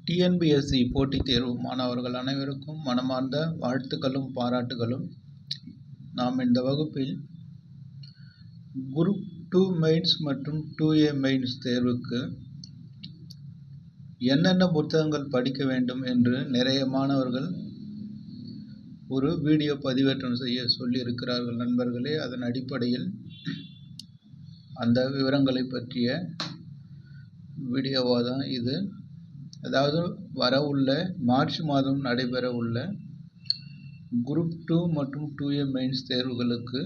TNPSC போட்டித் தேர்வு மாணவர்கள் அனைவருக்கும் மனமார்ந்த வாழ்த்துக்களும் பாராட்டுகளும். நாம் இந்த வகுப்பில் குரூப் 2 மெயின்ஸ் மற்றும் 2A மெயின்ஸ் தேர்வுக்கு என்னென்ன புத்தகங்கள் படிக்க வேண்டும் என்று நிறைய மாணவர்கள் ஒரு வீடியோ பதிவேற்றம் செய்ய சொல்லியிருக்கிறார்கள் நண்பர்களே. அதன் அடிப்படையில் அந்த விவரங்களை பற்றிய வீடியோவாக தான் இது. அதாவது வரவுள்ள மார்ச் மாதம் நடைபெற உள்ள குரூப் 2 மற்றும் 2A மெயின்ஸ் தேர்வுகளுக்கு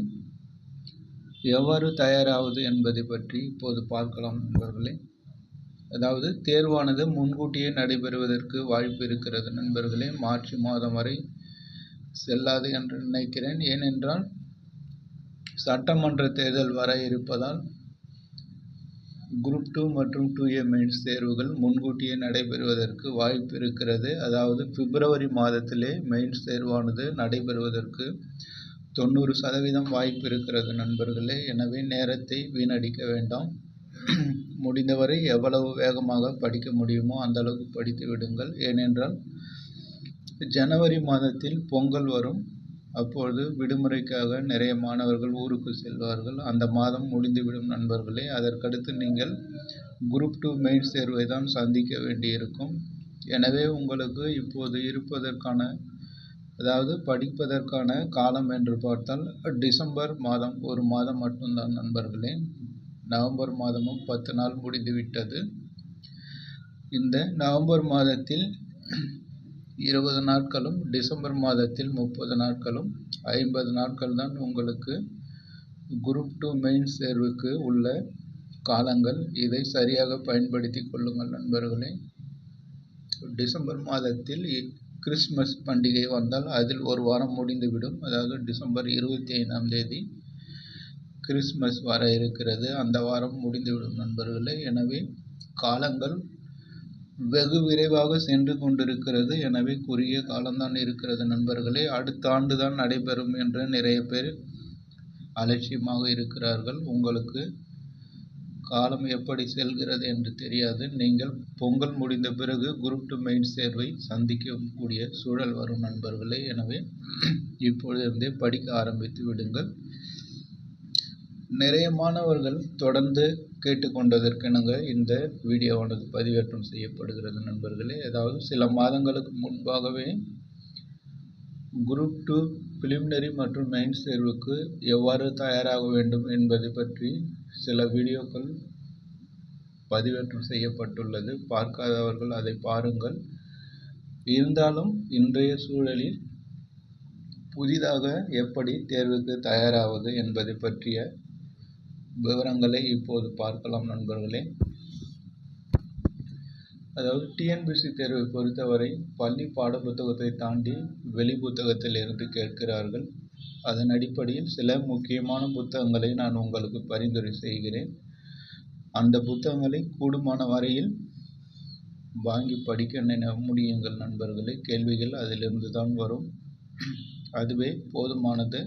எவ்வாறு தயாராவது என்பதை பற்றி இப்போது பார்க்கலாம் நண்பர்களே. அதாவது தேர்வானது முன்கூட்டியே நடைபெறுவதற்கு வாய்ப்பு இருக்கிறது நண்பர்களே. மார்ச் மாதம் வரை செல்லாது என்று நினைக்கிறேன். ஏனென்றால் சட்டமன்ற தேர்தல் வர இருப்பதால் குரூப் 2 மற்றும் 2A மெயின்ஸ் தேர்வுகள் முன்கூட்டியே நடைபெறுவதற்கு வாய்ப்பு இருக்கிறது. அதாவது பிப்ரவரி மாதத்திலே மெயின்ஸ் தேர்வானது நடைபெறுவதற்கு 90% வாய்ப்பு இருக்கிறது நண்பர்களே. எனவே நேரத்தை வீணடிக்க வேண்டாம். முடிந்தவரை எவ்வளவு வேகமாக படிக்க முடியுமோ அந்த அளவுக்கு படித்து விடுங்கள். ஏனென்றால் ஜனவரி மாதத்தில் பொங்கல் வரும். அப்பொழுது விடுமுறைக்காக நிறைய மாணவர்கள் ஊருக்கு செல்வார்கள். அந்த மாதம் முடிந்துவிடும் நண்பர்களே. அதற்கடுத்து நீங்கள் குரூப் 2 மெயின்ஸ் தேர்வை தான் சந்திக்க வேண்டியிருக்கும். எனவே உங்களுக்கு இப்போது இருப்பதற்கான அதாவது படிப்பதற்கான காலம் என்று பார்த்தால் டிசம்பர் மாதம் ஒரு மாதம் மட்டும்தான் நண்பர்களே. நவம்பர் மாதமும் 10 நாள் முடிந்துவிட்டது. இந்த நவம்பர் மாதத்தில் 20 நாட்களும் டிசம்பர் மாதத்தில் 30 நாட்களும் 50 நாட்கள் தான் உங்களுக்கு குரூப் 2 மெயின்ஸ் தேர்வுக்கு உள்ள காலங்கள். இதை சரியாக பயன்படுத்தி கொள்ளுங்கள் நண்பர்களே. டிசம்பர் மாதத்தில் கிறிஸ்மஸ் பண்டிகை வந்தால் அதில் ஒரு வாரம் முடிந்துவிடும். அதாவது டிசம்பர் 25ஆம் தேதி கிறிஸ்மஸ் வர இருக்கிறது. அந்த வாரம் முடிந்துவிடும் நண்பர்களே. எனவே காலங்கள் வெகு விரைவாக சென்று கொண்டிருக்கிறது. எனவே குறுகிய காலம்தான் இருக்கிறது நண்பர்களே. அடுத்த ஆண்டு தான் நடைபெறும் என்று நிறைய பேர் அலட்சியமாக இருக்கிறார்கள். உங்களுக்கு காலம் எப்படி செல்கிறது என்று தெரியாது. நீங்கள் பொங்கல் முடிந்த பிறகு குரூப் 2 மெயின்ஸ் தேர்வை சந்திக்கக்கூடிய சூழல் வரும் நண்பர்களே. எனவே இப்பொழுதிருந்தே படிக்க ஆரம்பித்து விடுங்கள். நிறைய மாணவர்கள் தொடர்ந்து கேட்டுக்கொண்டதற்கெனங்க இந்த வீடியோவானது பதிவேற்றம் செய்யப்படுகிறது நண்பர்களே. அதாவது சில மாதங்களுக்கு முன்பாகவே குரூப் 2 பிலிமினரி மற்றும் மெயின்ஸ் தேர்வுக்கு எவ்வாறு தயாராக வேண்டும் என்பதை பற்றி சில வீடியோக்கள் பதிவேற்றம் செய்யப்பட்டுள்ளது. பார்க்காதவர்கள் அதை பாருங்கள். இருந்தாலும் இன்றைய சூழலில் புதிதாக எப்படி தேர்வுக்கு தயாராவது என்பதை பற்றிய விவரங்களை இப்போது பார்க்கலாம் நண்பர்களே. அதாவது டிஎன்பிஎஸ்சி தேர்வை பொறுத்தவரை பள்ளி பாட புத்தகத்தை தாண்டி வெளி புத்தகத்தில் இருந்து கேட்கிறார்கள். அதன் அடிப்படையில் சில முக்கியமான புத்தகங்களை நான் உங்களுக்கு பரிந்துரை செய்கிறேன். அந்த புத்தகங்களை கூடுமான வரையில் வாங்கி படிக்க முடியுங்கள் நண்பர்களே. கேள்விகள் அதிலிருந்து தான் வரும். அதுவே போதுமானது.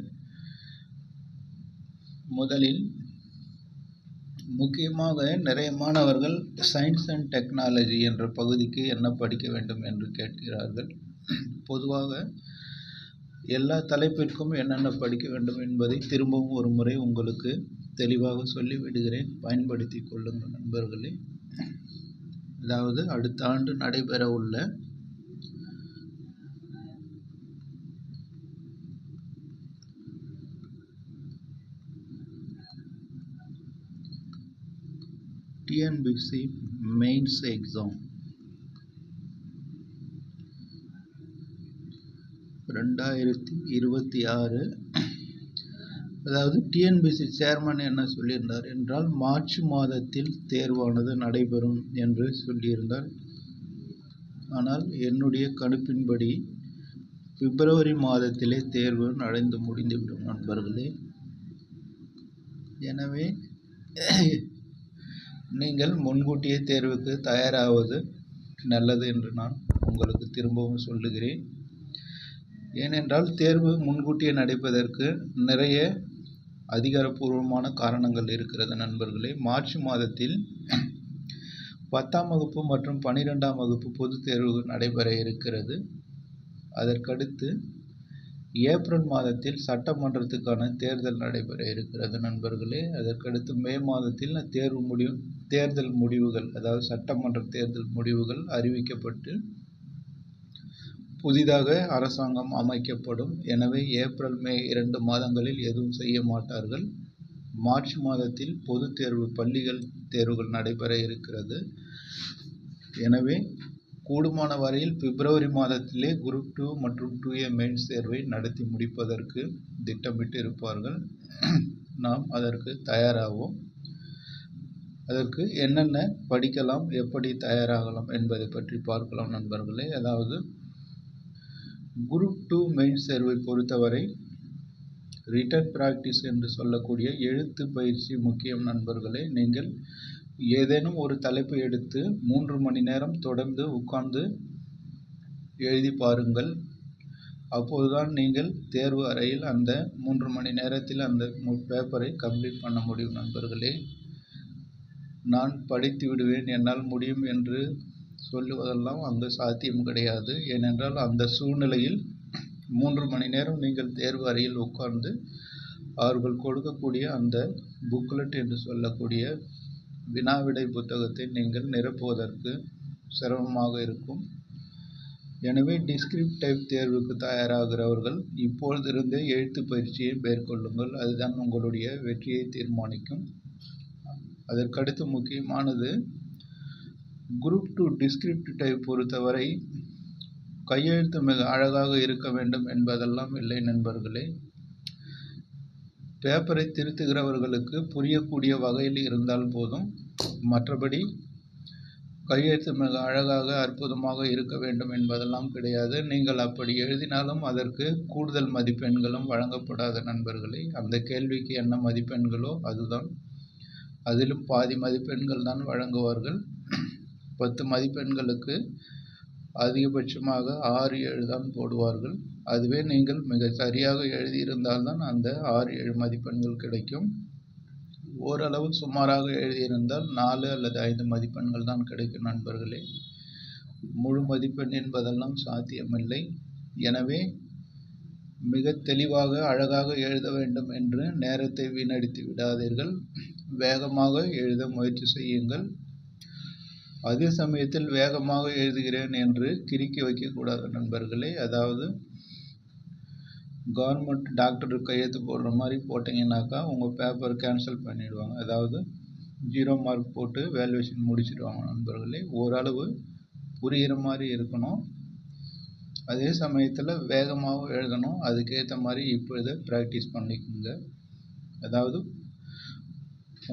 முதலில் முக்கியமாக நிறைய மாணவர்கள் சயின்ஸ் அண்ட் டெக்னாலஜி என்ற பகுதிக்கு என்ன படிக்க வேண்டும் என்று கேட்கிறார்கள். பொதுவாக எல்லா தலைப்பிற்கும் என்னென்ன படிக்க வேண்டும் என்பதை திரும்பவும் ஒரு முறை உங்களுக்கு தெளிவாக சொல்லிவிடுகிறேன். பயன்படுத்தி கொள்ளுங்கள் நண்பர்களே. அதாவது அடுத்த ஆண்டு நடைபெற உள்ள டிஎன்பிஎஸ்சி மெயின்ஸ் எக்ஸாம் 2026. அதாவது டிஎன்பிஎஸ்சி சேர்மன் என்ன சொல்லியிருந்தார் என்றால் மார்ச் மாதத்தில் தேர்வானது நடைபெறும் என்று சொல்லியிருந்தார். ஆனால் என்னுடைய கணிப்பின்படி பிப்ரவரி மாதத்திலே தேர்வு நடந்து முடிந்துவிடும் நண்பர்களே. எனவே நீங்கள் முன்கூட்டியே தேர்வுக்கு தயாராவது நல்லது என்று நான் உங்களுக்கு திரும்பவும் சொல்லுகிறேன். ஏனென்றால் தேர்வு முன்கூட்டியே நடப்பதற்கு நிறைய அதிகாரப்பூர்வமான காரணங்கள் இருக்கிறது நண்பர்களே. மார்ச் மாதத்தில் 10ஆம் வகுப்பு மற்றும் 12ஆம் வகுப்பு பொதுத் தேர்வு நடைபெற இருக்கிறது. அதற்கடுத்து ஏப்ரல் மாதத்தில் சட்டமன்றத்துக்கான தேர்தல் நடைபெற இருக்கிறது நண்பர்களே. அதற்கடுத்து மே மாதத்தில் தேர்தல் முடிவுகள், அதாவது சட்டமன்ற தேர்தல் முடிவுகள் அறிவிக்கப்பட்டு புதிதாக அரசாங்கம் அமைக்கப்படும். எனவே ஏப்ரல் மே 2 மாதங்களில் எதுவும் செய்ய மாட்டார்கள். மார்ச் மாதத்தில் பொதுத் தேர்வு பள்ளிகள் தேர்வுகள் நடைபெற இருக்கிறது. எனவே கூடுமான வரையில் பிப்ரவரி மாதத்திலே குரூப் 2 மற்றும் 2A மெயின்ஸ் தேர்வை நடத்தி முடிப்பதற்கு திட்டமிட்டு இருப்பார்கள். நாம் அதற்கு தயாராகும். அதற்கு என்னென்ன படிக்கலாம், எப்படி தயாராகலாம் என்பதை பற்றி பார்க்கலாம் நண்பர்களே. அதாவது குரூப் 2 மெயின்ஸ் தேர்வை பொறுத்தவரை ரிட்டன் பிராக்டிஸ் என்று சொல்லக்கூடிய எழுத்து பயிற்சி முக்கியம் நண்பர்களே. நீங்கள் ஏதேனும் ஒரு தலைப்பை எடுத்து 3 மணி நேரம் தொடர்ந்து உட்கார்ந்து எழுதி பாருங்கள். அப்போதுதான் நீங்கள் தேர்வு அறையில் அந்த 3 மணி நேரத்தில் அந்த பேப்பரை கம்ப்ளீட் பண்ண முடியும் நண்பர்களே. நான் படித்து விடுவேன், என்னால் முடியும் என்று சொல்லுவதெல்லாம் அங்கு சாத்தியம் கிடையாது. ஏனென்றால் அந்த சூழ்நிலையில் 3 மணி நேரம் நீங்கள் தேர்வு அறையில் உட்கார்ந்து அவர்கள் கொடுக்கக்கூடிய அந்த புக்லெட் என்று சொல்லக்கூடிய வினாவிடை புத்தகத்தை நீங்கள் நிரப்புவதற்கு சிரமமாக இருக்கும். எனவே டிஸ்கிரிப்டிவ் தேர்வுக்கு தயாராகிறவர்கள் இப்பொழுதிருந்தே எழுத்து பயிற்சியை மேற்கொள்ளுங்கள். அதுதான் உங்களுடைய வெற்றியை தீர்மானிக்கும். அதற்கடுத்து முக்கியமானது குரூப் 2 டிஸ்கிரிப்டிவ் பொறுத்தவரை கையெழுத்து மிக அழகாக இருக்க வேண்டும் என்பதெல்லாம் இல்லை நண்பர்களே. பேப்பரை திருத்துகிறவர்களுக்கு புரியக்கூடிய வகையில் இருந்தால் போதும். மற்றபடி கையெழுத்து மிக அழகாக அற்புதமாக இருக்க வேண்டும் என்பதெல்லாம் கிடையாது. நீங்கள் அப்படி எழுதினாலும் அதற்கு கூடுதல் மதிப்பெண்களும் வழங்கப்படாத நண்பர்களே. அந்த கேள்விக்கு என்ன மதிப்பெண்களோ அதுதான், அதிலும் பாதி மதிப்பெண்கள் தான் வழங்குவார்கள். 10 மதிப்பெண்களுக்கு அதிகபட்சமாக 6, 7 தான் போடுவார்கள். அதுவே நீங்கள் மிக சரியாக எழுதியிருந்தால்தான் அந்த 6, 7 மதிப்பெண்கள் கிடைக்கும். ஓரளவு சுமாராக எழுதியிருந்தால் 4 அல்லது 5 மதிப்பெண்கள் தான் கிடைக்கும் நண்பர்களே. முழு மதிப்பெண் என்பதெல்லாம் சாத்தியமில்லை. எனவே மிக தெளிவாக அழகாக எழுத வேண்டும் என்று நேரத்தை வீணடித்து விடாதீர்கள். வேகமாக எழுத முயற்சி செய்யுங்கள். அதே சமயத்தில் வேகமாக எழுதுகிறேன் என்று கிறுக்கி வைக்கக்கூடாது நண்பர்களே. அதாவது கவர்மெண்ட் டாக்டர் கையெழுத்து போடுற மாதிரி போட்டிங்கனாக்கா உங்கள் பேப்பர் கேன்சல் பண்ணிடுவாங்க. அதாவது 0 மார்க் போட்டு வேல்யூவேஷன் முடிச்சிடுவாங்க நண்பர்களே. ஓரளவு புரிகிற மாதிரி இருக்கணும். அதே சமயத்தில் வேகமாக எழுதணும். அதுக்கேற்ற மாதிரி இப்பொழுதே ப்ராக்டிஸ் பண்ணிக்கோங்க. அதாவது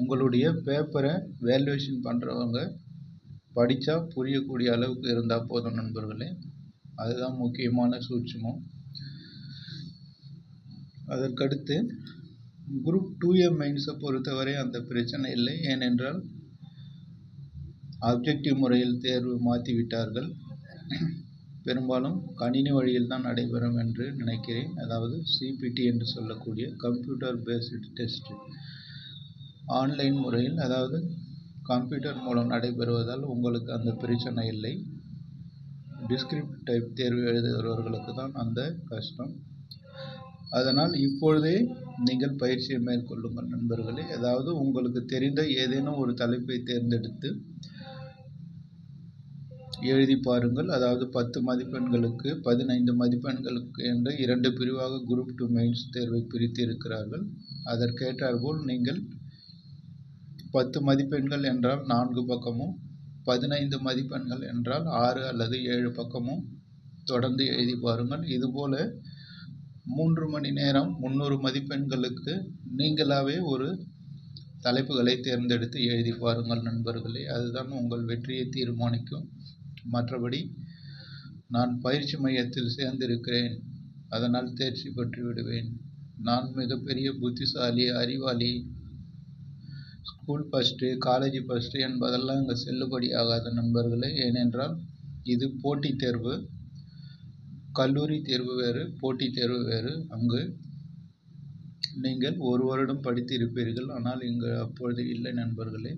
உங்களுடைய பேப்பரை வேல்யூவேஷன் பண்ணுறவங்க படித்தா புரியக்கூடிய அளவுக்கு இருந்தால் போதும் நண்பர்களே. அதுதான் முக்கியமான சூட்சுமம். அதற்கடுத்து குரூப் 2A மெயின்ஸை பொறுத்தவரை அந்த பிரச்சனை இல்லை. ஏனென்றால் ஆப்ஜெக்டிவ் முறையில் தேர்வு மாற்றிவிட்டார்கள். பெரும்பாலும் கணினி வழியில் தான் நடைபெறும் என்று நினைக்கிறேன். அதாவது CPT என்று சொல்லக்கூடிய கம்ப்யூட்டர் பேஸ்டு டெஸ்ட் ஆன்லைன் முறையில், அதாவது கம்ப்யூட்டர் மூலம் நடைபெறுவதால் உங்களுக்கு அந்த பிரச்சனை இல்லை. டிஸ்கிரிப்டிவ் தேர்வு எழுதுகிறவர்களுக்கு தான் அந்த கஷ்டம். அதனால் இப்பொழுதே நீங்கள் பயிற்சியை மேற்கொள்ளுங்கள் நண்பர்களே. அதாவது உங்களுக்கு தெரிந்த ஏதேனும் ஒரு தலைப்பை தேர்ந்தெடுத்து எழுதி பாருங்கள். அதாவது 10 மதிப்பெண்களுக்கு 15 மதிப்பெண்களுக்கு என்று 2 பிரிவாக குரூப் 2 மெயின்ஸ் தேர்வை பிரித்து இருக்கிறார்கள். அதற்கேற்றாற்போல் நீங்கள் 10 மதிப்பெண்கள் என்றால் 4 பக்கமும், 15 மதிப்பெண்கள் என்றால் 6 அல்லது 7 பக்கமும் தொடர்ந்து எழுதி பாருங்கள். இதுபோல 3 மணி நேரம் 300 மதிப்பெண்களுக்கு நீங்களாகவே ஒரு தலைப்புகளை தேர்ந்தெடுத்து எழுதி பாருங்கள் நண்பர்களே. அதுதான் உங்கள் வெற்றியை தீர்மானிக்கும். மற்றபடி நான் பயிற்சி மையத்தில் சேர்ந்திருக்கிறேன், அதனால் தேர்ச்சி பெற்று விடுவேன், நான் மிகப்பெரிய புத்திசாலி, அறிவாளி, ஸ்கூல் ஃபஸ்ட்டு, காலேஜ் ஃபஸ்ட்டு என்பதெல்லாம் இங்கே செல்லுபடியாகாத நண்பர்களே. ஏனென்றால் இது போட்டித் தேர்வு. கல்லூரி தேர்வு வேறு, போட்டித் தேர்வு வேறு. அங்கு நீங்கள் 1 வருடம் படித்து இருப்பீர்கள். ஆனால் இங்கு அப்பொழுது இல்லை நண்பர்களே.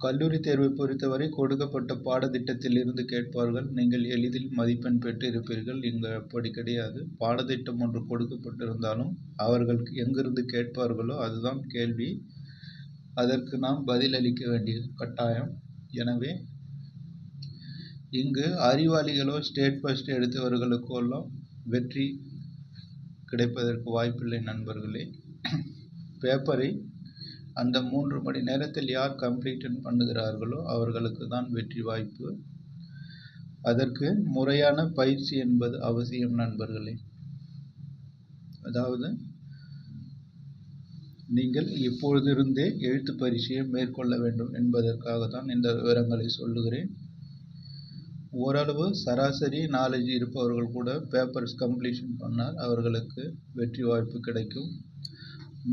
கல்லூரி தேர்வை பொறுத்தவரை கொடுக்கப்பட்ட பாடத்திட்டத்தில் இருந்து கேட்பார்கள். நீங்கள் எளிதில் மதிப்பெண் பெற்று இருப்பீர்கள். இங்கு அப்படி கிடையாது. பாடத்திட்டம் ஒன்று கொடுக்கப்பட்டிருந்தாலும் அவர்கள் எங்கிருந்து கேட்பார்களோ அதுதான் கேள்வி. அதற்கு நாம் பதிலளிக்க வேண்டிய கட்டாயம். எனவே இங்கு அறிவாளிகளோ ஸ்டேட் ஃபர்ஸ்ட் எடுத்தவர்களுக்கெல்லாம் வெற்றி கிடைப்பதற்கு வாய்ப்பில்லை நண்பர்களே. பேப்பரை அந்த 3 மணி நேரத்தில் யார் கம்ப்ளீட் பண்ணுகிறார்களோ அவர்களுக்கு தான் வெற்றி வாய்ப்பு. அதற்கு முறையான பயிற்சி என்பது அவசியம் நண்பர்களே. அதாவது நீங்கள் இப்பொழுதிருந்தே எழுத்து பரீட்சையை மேற்கொள்ள வேண்டும் என்பதற்காக தான் இந்த விவரங்களை சொல்லுகிறேன். ஓரளவு சராசரி நாலேஜ் இருப்பவர்கள் கூட பேப்பர்ஸ் கம்ப்ளீஷன் பண்ணால் அவர்களுக்கு வெற்றி வாய்ப்பு கிடைக்கும்.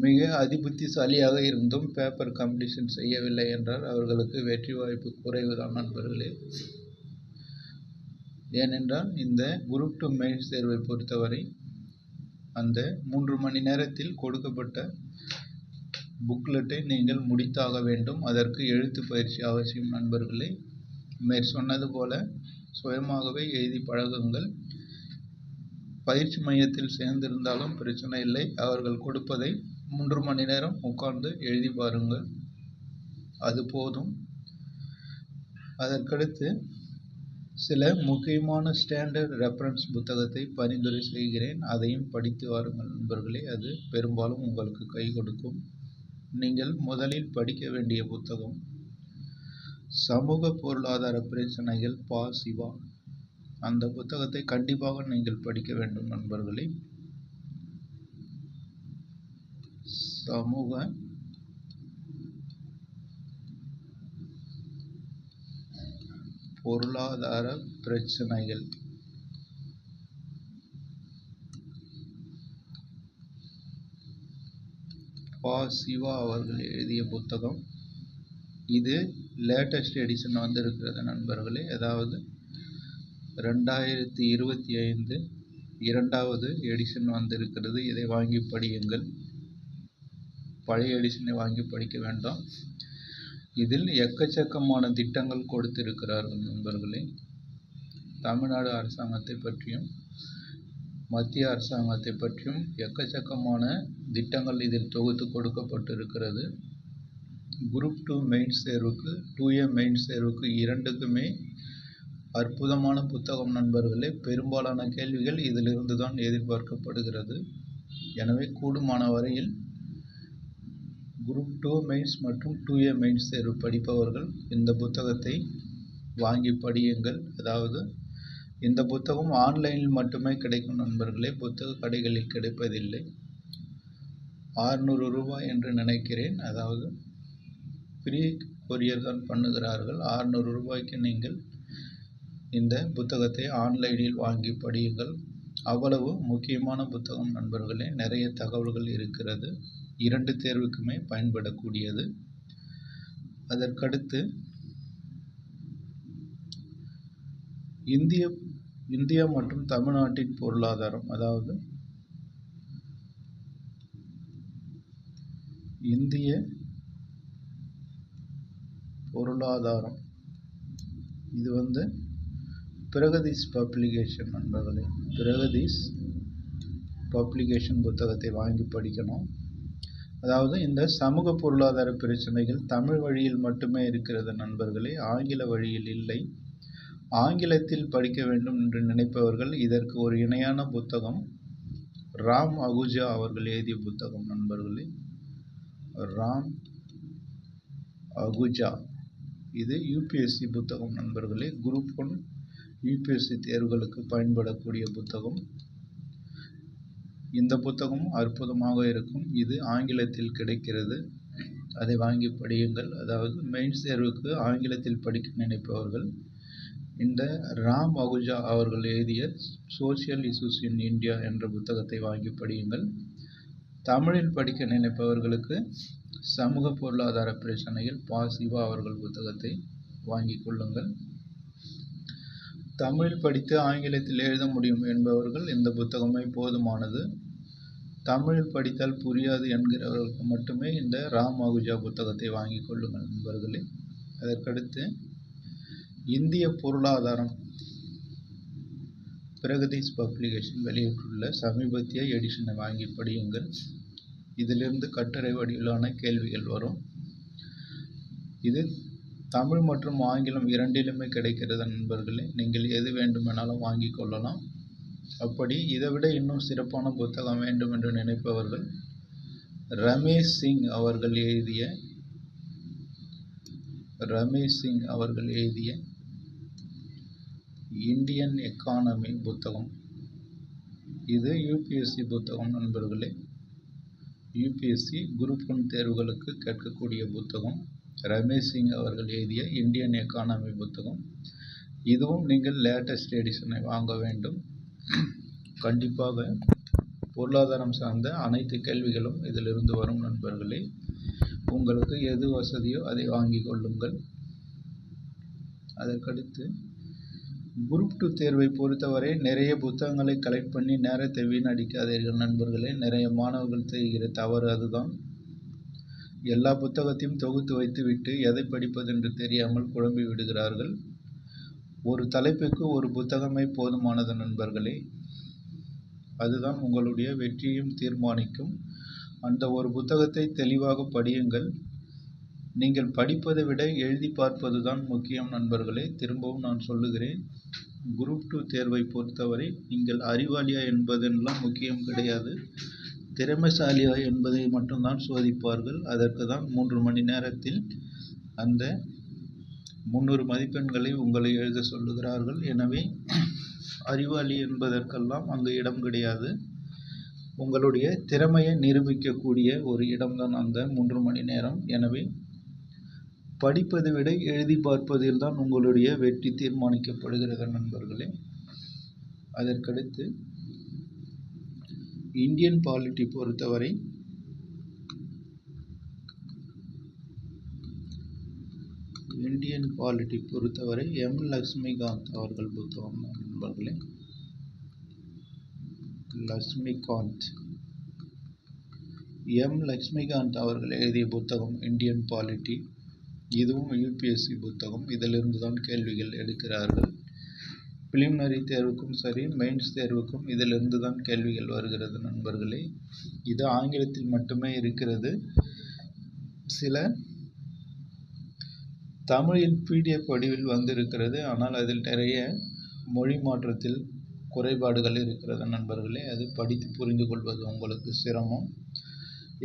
மிக அதிபுத்திசாலியாக இருந்தும் பேப்பர் கம்ப்ளீஷன் செய்யவில்லை என்றால் அவர்களுக்கு வெற்றி வாய்ப்பு குறைவுதான் நண்பர்களே. ஏனென்றால் இந்த குரூப் 2 மெயின்ஸ் தேர்வை பொறுத்தவரை அந்த 3 மணி நேரத்தில் கொடுக்கப்பட்ட புக்லெட்டை நீங்கள் முடித்தாக வேண்டும். அதற்கு எழுத்து பயிற்சி அவசியம் நண்பர்களே. சொன்னது போல சுயமாகவே எழுதி பழகுங்கள். பயிற்சி மையத்தில் சேர்ந்திருந்தாலும் பிரச்சனை இல்லை. அவர்கள் கொடுப்பதை 3 மணி நேரம் உட்கார்ந்து எழுதி பாருங்கள், அது போதும். அதற்கடுத்து சில முக்கியமான ஸ்டாண்டர்ட் ரெஃபரன்ஸ் புத்தகத்தை பரிந்துரை செய்கிறேன். அதையும் படித்து வாருங்கள் நண்பர்களே. அது பெரும்பாலும் உங்களுக்கு கை கொடுக்கும். நீங்கள் முதலில் படிக்க வேண்டிய புத்தகம் சமூக பொருளாதார பிரச்சனைகள் பா. சிவா. அந்த புத்தகத்தை கண்டிப்பாக நீங்கள் படிக்க வேண்டும் நண்பர்களே. சமூக பொருளாதார பிரச்சனைகள் பா. சிவா அவர்கள் எழுதிய புத்தகம். இது லேட்டஸ்ட் எடிஷன் வந்திருக்கிறது நண்பர்களே. அதாவது 2025 2வது எடிஷன் வந்திருக்கிறது. இதை வாங்கி படியுங்கள். பழைய எடிஷனை வாங்கி படிக்க வேண்டாம். இதில் எக்கச்சக்கமான திட்டங்கள் கொடுத்திருக்கிறார்கள் நண்பர்களே. தமிழ்நாடு அரசாங்கத்தை பற்றியும் மத்திய அரசாங்கத்தை பற்றியும் எக்கச்சக்கமான திட்டங்கள் இதில் தொகுத்து கொடுக்கப்பட்டிருக்கிறது. குரூப் 2 மெயின்ஸ் தேர்வுக்கு 2A மெயின்ஸ் தேர்வுக்கு இரண்டுக்குமே அற்புதமான புத்தகம் நண்பர்களே. பெரும்பாலான கேள்விகள் இதிலிருந்து தான் எதிர்பார்க்கப்படுகிறது. எனவே கூடுமான வரையில் குரூப் 2 மெயின்ஸ் மற்றும் 2A மெயின்ஸ் தேர்வு படிப்பவர்கள் இந்த புத்தகத்தை வாங்கி படியுங்கள். அதாவது இந்த புத்தகம் ஆன்லைனில் மட்டுமே கிடைக்கும் நண்பர்களே. புத்தக கடைகளில் கிடைப்பதில்லை. 600 ரூபாய் என்று நினைக்கிறேன். அதாவது ஃப்ரீ கொரியர் தான் பண்ணுகிறார்கள். 600 ரூபாய்க்கு நீங்கள் இந்த புத்தகத்தை ஆன்லைனில் வாங்கி படியுங்கள். அவ்வளவு முக்கியமான புத்தகம் நண்பர்களே. நிறைய தகவல்கள் இருக்கிறது. 2 தேர்வுக்குமே பயன்படக்கூடியது. அதற்கடுத்து இந்தியா மற்றும் தமிழ்நாட்டின் பொருளாதாரம். அதாவது இந்திய பொருளாதாரம். இது பிரகதீஷ் பப்ளிகேஷன் நண்பர்களே. பிரகதீஷ் பப்ளிகேஷன் புத்தகத்தை வாங்கி படிக்கணும். அதாவது இந்த சமூக பொருளாதார பிரச்சனைகள் தமிழ் வழியில் மட்டுமே இருக்கிறது நண்பர்களே. ஆங்கில வழியில் இல்லை. ஆங்கிலத்தில் படிக்க வேண்டும் என்று நினைப்பவர்கள் இதற்கு ஒரு இணையான புத்தகம் ராம் அகுஜா அவர்கள் எழுதிய புத்தகம் நண்பர்களே. ராம் அகுஜா. இது UPSC புத்தகம் நண்பர்களே. குரூப் 1 UPSC தேர்வுகளுக்கு பயன்படக்கூடிய புத்தகம். இந்த புத்தகம் அற்புதமாக இருக்கும். இது ஆங்கிலத்தில் கிடைக்கிறது. அதை வாங்கி படியுங்கள். அதாவது மெயின்ஸ் தேர்வுக்கு ஆங்கிலத்தில் படிக்க நினைப்பவர்கள் இந்த ராம் அகுஜா அவர்கள் எழுதிய சோசியல் இஷ்யூஸ் இன் இந்தியா என்ற புத்தகத்தை வாங்கி படியுங்கள். தமிழில் படிக்க நினைப்பவர்களுக்கு சமூக பொருளாதார பிரச்சனைகள் பா. சிவா அவர்கள் புத்தகத்தை வாங்கிக் கொள்ளுங்கள். தமிழ் படித்து ஆங்கிலத்தில் எழுத முடியும் என்பவர்கள் இந்த புத்தகமே போதுமானது. தமிழில் படித்தால் புரியாது என்கிறவர்களுக்கு மட்டுமே இந்த ராம் அகுஜா புத்தகத்தை வாங்கிக் கொள்ளுங்கள் நண்பர்களே. அதற்கடுத்து இந்திய பொருளாதாரம் பிரகதீஷ் பப்ளிகேஷன் வெளியிட்டுள்ள சமீபத்திய எடிஷனை வாங்கி படியுங்கள். இதிலிருந்து கட்டுரை வடிவிலான கேள்விகள் வரும். இது தமிழ் மற்றும் ஆங்கிலம் இரண்டிலுமே கிடைக்கிறது நண்பர்களே. நீங்கள் எது வேண்டுமானாலும் வாங்கி கொள்ளலாம். அப்படி இதைவிட இன்னும் சிறப்பான புத்தகம் வேண்டும் என்று நினைப்பவர்கள் ரமேஷ் சிங் அவர்கள் எழுதிய இந்தியன் எக்கானமி புத்தகம். இது யூபிஎஸ்சி புத்தகம் நண்பர்களே. யூபிஎஸ்சி குரூப் 1 தேர்வுகளுக்கு கேட்கக்கூடிய புத்தகம். ரமேஷ் சிங் அவர்கள் எழுதிய இந்தியன் எக்கானமி புத்தகம். இதுவும் நீங்கள் லேட்டஸ்ட் எடிஷனை வாங்க வேண்டும். கண்டிப்பாக பொருளாதாரம் சார்ந்த அனைத்து கேள்விகளும் இதிலிருந்து வரும் நண்பர்களே. உங்களுக்கு எது வசதியோ அதை வாங்கி கொள்ளுங்கள். அதற்கடுத்து குரூப் 2 தேர்வை பொறுத்தவரை நிறைய புத்தகங்களை கலெக்ட் பண்ணி நேரத்தை வீணடிக்காதீர்கள் நண்பர்களே. நிறைய மாணவர்கள் செய்கிற தவறு அதுதான். எல்லா புத்தகத்தையும் தொகுத்து வைத்துவிட்டு எதை படிப்பது என்று தெரியாமல் குழம்பி விடுகிறார்கள். ஒரு தலைப்புக்கு ஒரு புத்தகமே போதுமானது நண்பர்களே. அதுதான் உங்களுடைய வெற்றியையும் தீர்மானிக்கும். அந்த ஒரு புத்தகத்தை தெளிவாக படியுங்கள். நீங்கள் படிப்பதை விட எழுதி பார்ப்பது தான் முக்கியம் நண்பர்களே. திரும்பவும் நான் சொல்லுகிறேன், குரூப் 2 தேர்வை பொறுத்தவரை நீங்கள் அறிவாளியா என்பதெல்லாம் முக்கியம் கிடையாது. திறமைசாலியா என்பதை மட்டும்தான் சோதிப்பார்கள். அதற்கு தான் 3 மணி நேரத்தில் அந்த 300 மதிப்பெண்களை உங்களை எழுத சொல்லுகிறார்கள். எனவே அறிவாளி என்பதற்கெல்லாம் அங்கு இடம் கிடையாது. உங்களுடைய திறமையை நிரூபிக்கக்கூடிய ஒரு இடம்தான் அந்த 3 மணி நேரம். எனவே படிப்பதை விட எழுதி பார்ப்பதில் தான் உங்களுடைய வெற்றி தீர்மானிக்கப்படுகிறது நண்பர்களே. அதற்கடுத்து இந்தியன் பாலிட்டி பொறுத்தவரை எம். லக்ஷ்மிகாந்த் அவர்கள் புத்தகம் நண்பர்களே. எம். லக்ஷ்மிகாந்த் அவர்கள் எழுதிய புத்தகம் இந்தியன் பாலிட்டி. இதுவும் யூபிஎஸ்சி புத்தகம். இதிலிருந்து தான் கேள்விகள் எடுக்கிறார்கள். பிலிமினரி தேர்வுக்கும் சரி, மெயின்ஸ் தேர்வுக்கும் இதிலிருந்து தான் கேள்விகள் வருகிறது நண்பர்களே. இது ஆங்கிலத்தில் மட்டுமே இருக்கிறது. சில தமிழில் பிடிஎஃப் வடிவில் வந்திருக்கிறது. ஆனால் அதில் நிறைய மொழி மாற்றத்தில் குறைபாடுகள் இருக்கிறது நண்பர்களே. அது படித்து புரிந்து கொள்வது உங்களுக்கு சிரமம்.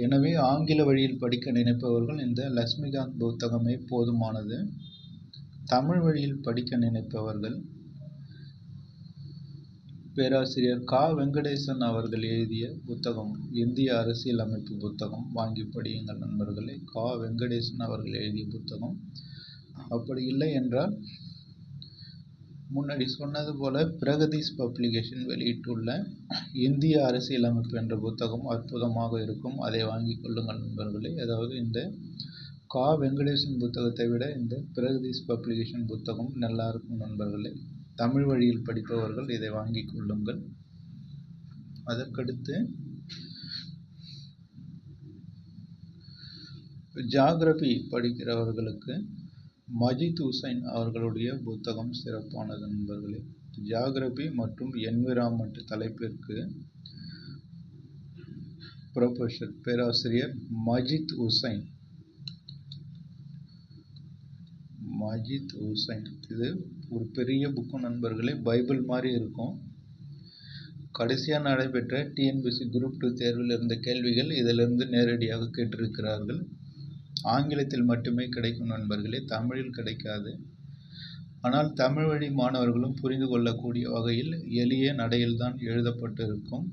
எனவே ஆங்கில வழியில் படிக்க நினைப்பவர்கள் இந்த லக்ஷ்மிகாந்த் புத்தகமே போதுமானது. தமிழ் வழியில் படிக்க நினைப்பவர்கள் பேராசிரியர் கா. வெங்கடேசன் அவர்கள் எழுதிய புத்தகம் இந்திய அரசியலமைப்பு புத்தகம் வாங்கி படியுங்கள் நண்பர்களே. கா. வெங்கடேசன் அவர்கள் எழுதிய புத்தகம். அப்படி இல்லை என்றால் முன்னாடி சொன்னது போல பிரகதீஷ் பப்ளிகேஷன் வெளியிட்டுள்ள இந்திய அரசியலமைப்பு என்ற புத்தகம் அற்புதமாக இருக்கும். அதை வாங்கி கொள்ளுங்கள் நண்பர்களே. அதாவது இந்த கா. வெங்கடேசன் புத்தகத்தை விட இந்த பிரகதீஷ் பப்ளிகேஷன் புத்தகம் நல்லா இருக்கும் நண்பர்களே. தமிழ் வழியில் படிப்பவர்கள் இதை வாங்கி கொள்ளுங்கள். அதற்கடுத்து ஜியாகிரபி படிக்கிறவர்களுக்கு மஜித் ஹுசைன் அவர்களுடைய புத்தகம் சிறப்பானது நண்பர்களே. ஜியாகிரபி மற்றும் என்விரான்மெண்ட் தலைப்பிற்கு பேராசிரியர் மஜித் ஹுசைன். இது ஒரு பெரிய புக்கு நண்பர்களே. பைபிள் மாதிரி இருக்கும். கடைசியாக நடைபெற்ற டிஎன்பிஎஸ்சி குரூப் 2 தேர்வில் இருந்த கேள்விகள் இதிலிருந்து நேரடியாக கேட்டிருக்கிறார்கள். ஆங்கிலத்தில் மட்டுமே கிடைக்கும் நண்பர்களே, தமிழில் கிடைக்காது. ஆனால் தமிழ் வழி மாணவர்களும் புரிந்து கொள்ளக்கூடிய வகையில் எளிய நடையில்தான் எழுதப்பட்டிருக்கும்.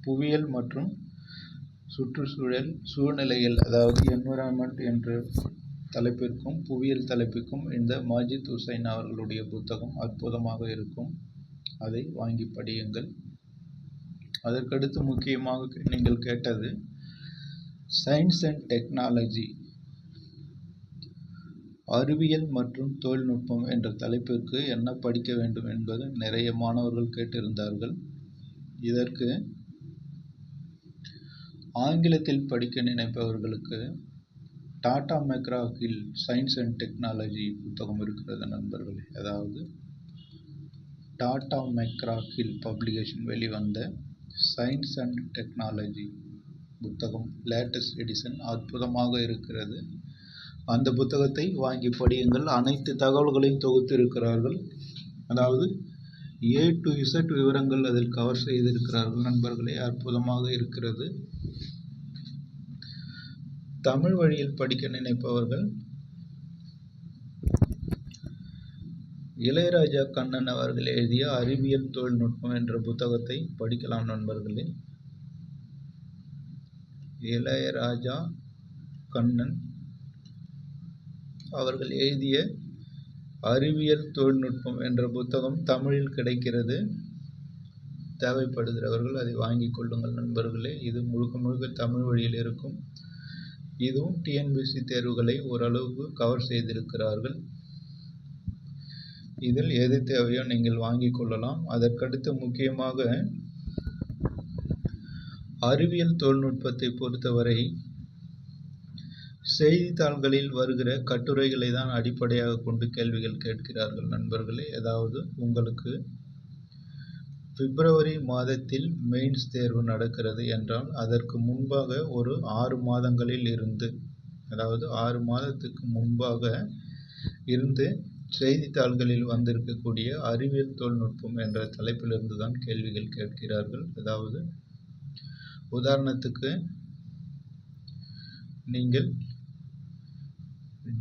புவியியல் மற்றும் சுற்றுச்சூழல் சூழ்நிலைகள், அதாவது என்விரான்மெண்ட் என்ற தலைப்பிற்கும் புவியியல் தலைப்பிற்கும் இந்த மஜித் ஹுசைன் அவர்களுடைய புத்தகம் அற்புதமாக இருக்கும். அதை வாங்கி படியுங்கள். அதற்கடுத்து முக்கியமாக நீங்கள் கேட்டது சயின்ஸ் அண்ட் டெக்னாலஜி, அறிவியல் மற்றும் தொழில்நுட்பம் என்ற தலைப்பிற்கு என்ன படிக்க வேண்டும் என்பது நிறைய மாணவர்கள் கேட்டிருந்தார்கள். இதற்கு ஆங்கிலத்தில் படிக்க நினைப்பவர்களுக்கு Tata McGraw Hill science and technology புத்தகம் இருக்கிறது நண்பர்களே. அதாவது டாடா மெக்ரா-கில் பப்ளிகேஷன் வெளிவந்த சயின்ஸ் அண்ட் டெக்னாலஜி புத்தகம் லேட்டஸ்ட் எடிஷன் அற்புதமாக இருக்கிறது. அந்த புத்தகத்தை வாங்கி படியுங்கள். அனைத்து தகவல்களையும் தொகுத்து இருக்கிறார்கள். அதாவது A to Z விவரங்கள் அதில் கவர் செய்திருக்கிறார்கள் நண்பர்களே. அற்புதமாக இருக்கிறது. தமிழ் வழியில் படிக்க நினைப்பவர்கள் இளையராஜா கண்ணன் அவர்கள் எழுதிய அறிவியல் தொழில்நுட்பம் என்ற புத்தகத்தை படிக்கலாம் நண்பர்களே. இளையராஜா கண்ணன் அவர்கள் எழுதிய அறிவியல் தொழில்நுட்பம் என்ற புத்தகம் தமிழில் கிடைக்கிறது. தேவைப்படுகிறவர்கள் அதை வாங்கிக் கொள்ளுங்கள் நண்பர்களே. இது முழுக்க முழுக்க தமிழ் வழியில் இருக்கும். இதுவும் TNPSC தேர்வுகளை ஓரளவுக்கு கவர் செய்திருக்கிறார்கள். இதில் எது தேவையோ நீங்கள் வாங்கிக் கொள்ளலாம். அதற்கடுத்து முக்கியமாக அறிவியல் தொழில்நுட்பத்தை பொறுத்தவரை செய்தித்தாள்களில் வருகிற கட்டுரைகளை தான் அடிப்படையாக கொண்டு கேள்விகள் கேட்கிறார்கள் நண்பர்களே. அதாவது உங்களுக்கு பிப்ரவரி மாதத்தில் மெயின்ஸ் தேர்வு நடக்கிறது என்றால் அதற்கு முன்பாக ஒரு 6 மாதங்களில் இருந்து, அதாவது 6 மாதத்துக்கு முன்பாக இருந்து செய்தித்தாள்களில் வந்திருக்கக்கூடிய அறிவியல் தொழில்நுட்பம் என்ற தலைப்பிலிருந்து தான் கேள்விகள் கேட்கிறார்கள். அதாவது உதாரணத்துக்கு நீங்கள்